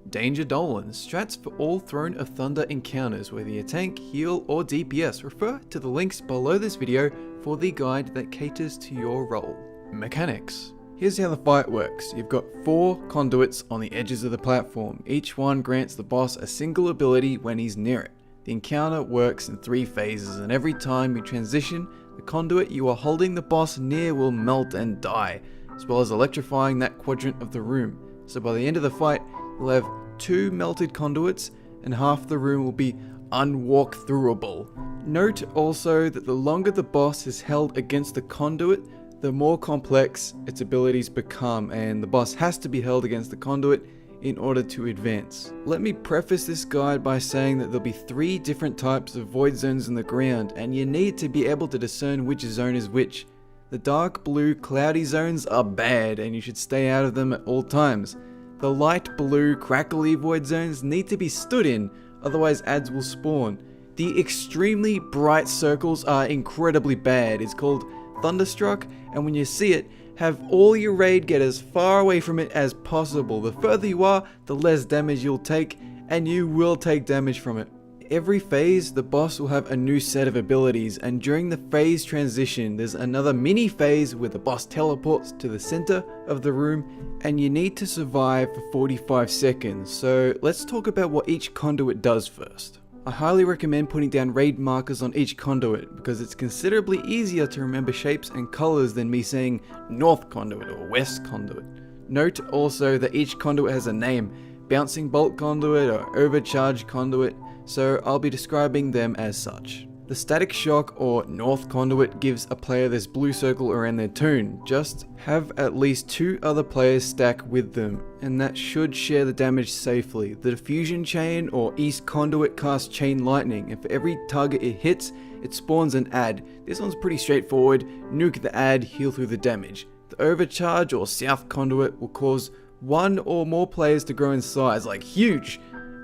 Danger Dolan, strats for all Throne of Thunder encounters, whether you're tank, heal, or DPS. Refer to the links below this video for the guide that caters to your role. Mechanics. Here's how the fight works. You've got 4 conduits on the edges of the platform. Each one grants the boss a single ability when he's near it. The encounter works in 3 phases, and every time you transition, the conduit you are holding the boss near will melt and die, as well as electrifying that quadrant of the room. So by the end of the fight, you'll have 2 melted conduits and half the room will be unwalk-throughable. Note also that the longer the boss is held against the conduit, the more complex its abilities become, and the boss has to be held against the conduit in order to advance. Let me preface this guide by saying that there'll be 3 different types of void zones in the ground, and you need to be able to discern which zone is which. The dark blue cloudy zones are bad and you should stay out of them at all times. The light blue crackly void zones need to be stood in, otherwise adds will spawn. The extremely bright circles are incredibly bad. It's called Thunderstruck, and when you see it, have all your raid get as far away from it as possible. The further you are, the less damage you'll take, and you will take damage from it. Every phase, the boss will have a new set of abilities, and during the phase transition, there's another mini phase where the boss teleports to the center of the room, and you need to survive for 45 seconds. So let's talk about what each conduit does first. I highly recommend putting down raid markers on each conduit because it's considerably easier to remember shapes and colors than me saying north conduit or west conduit. Note also that each conduit has a name, bouncing bolt conduit or overcharged conduit, so I'll be describing them as such. The static shock or north conduit gives a player this blue circle around their toon. Just have at least 2 other players stack with them, and that should share the damage safely. The diffusion chain or east conduit casts chain lightning, and for every target it hits, it spawns an ad. This one's pretty straightforward. Nuke the ad, heal through the damage. The overcharge or south conduit will cause 1 or more players to grow in size, like huge.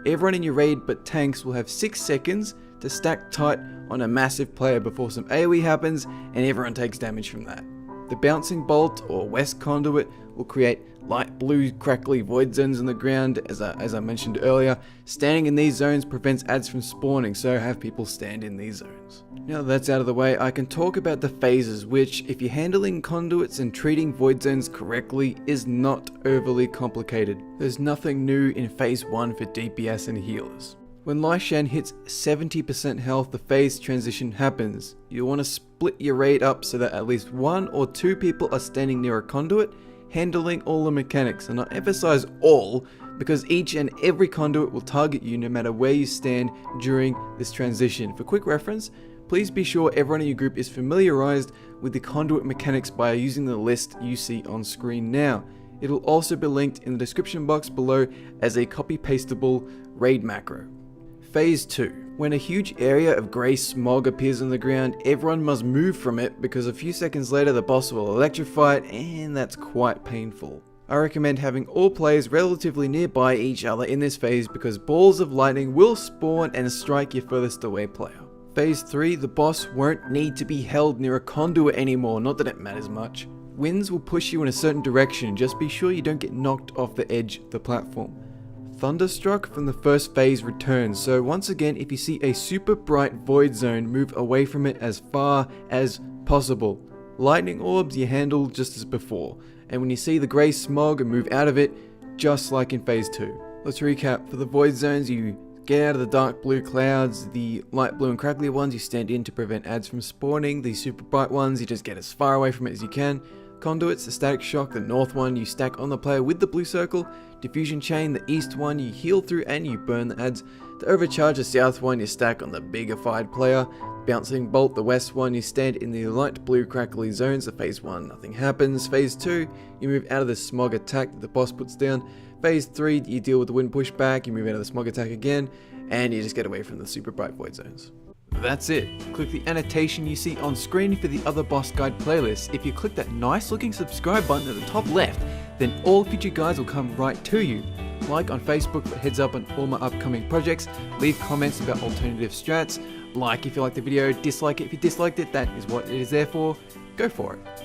Everyone in your raid but tanks will have 6 seconds to stack tight on a massive player before some AoE happens and everyone takes damage from that. The bouncing bolt or west conduit will create light blue crackly void zones in the ground. As I mentioned earlier, standing in these zones prevents ads from spawning, so have people stand in these zones. Now that that's out of the way, I can talk about the phases, which, if you're handling conduits and treating void zones correctly, is not overly complicated. There's nothing new in phase 1 for DPS and healers. When Lei Shen hits 70% health, the phase transition happens. You'll want to split your raid up so that at least 1 or 2 people are standing near a conduit, handling all the mechanics, and I emphasize all because each and every conduit will target you no matter where you stand during this transition. For quick reference, please be sure everyone in your group is familiarized with the conduit mechanics by using the list you see on screen now. It will also be linked in the description box below as a copy-pastable raid macro. Phase 2. When a huge area of grey smog appears on the ground, everyone must move from it because a few seconds later the boss will electrify it, and that's quite painful. I recommend having all players relatively nearby each other in this phase because balls of lightning will spawn and strike your furthest away player. Phase 3, the boss won't need to be held near a conduit anymore, not that it matters much. Winds will push you in a certain direction, just be sure you don't get knocked off the edge of the platform. Thunderstruck from the first phase returns, so once again, if you see a super bright void zone, move away from it as far as possible. Lightning orbs you handle just as before, and when you see the grey smog, move out of it just like in phase 2. Let's recap. For the void zones, you get out of the dark blue clouds. The light blue and crackly ones you stand in to prevent ads from spawning. The super bright ones you just get as far away from it as you can. Conduits, the static shock, the north one you stack on the player with the blue circle. Diffusion chain, the east one you heal through and you burn the ads. The overcharge, the south one you stack on the biggified player. Bouncing bolt, the west one you stand in the light blue crackly zones. The phase 1 nothing happens. Phase 2 you move out of the smog attack that the boss puts down. Phase 3 you deal with the wind pushback, you move out of the smog attack again, and you just get away from the super bright void zones. That's it. Click the annotation you see on screen for the other boss guide playlist. If you click that nice looking subscribe button at the top left, then all future guides will come right to you. Like on Facebook for heads up on all my upcoming projects. Leave comments about alternative strats. Like if you liked the video, dislike it if you disliked it. That is what it is there for. Go for it.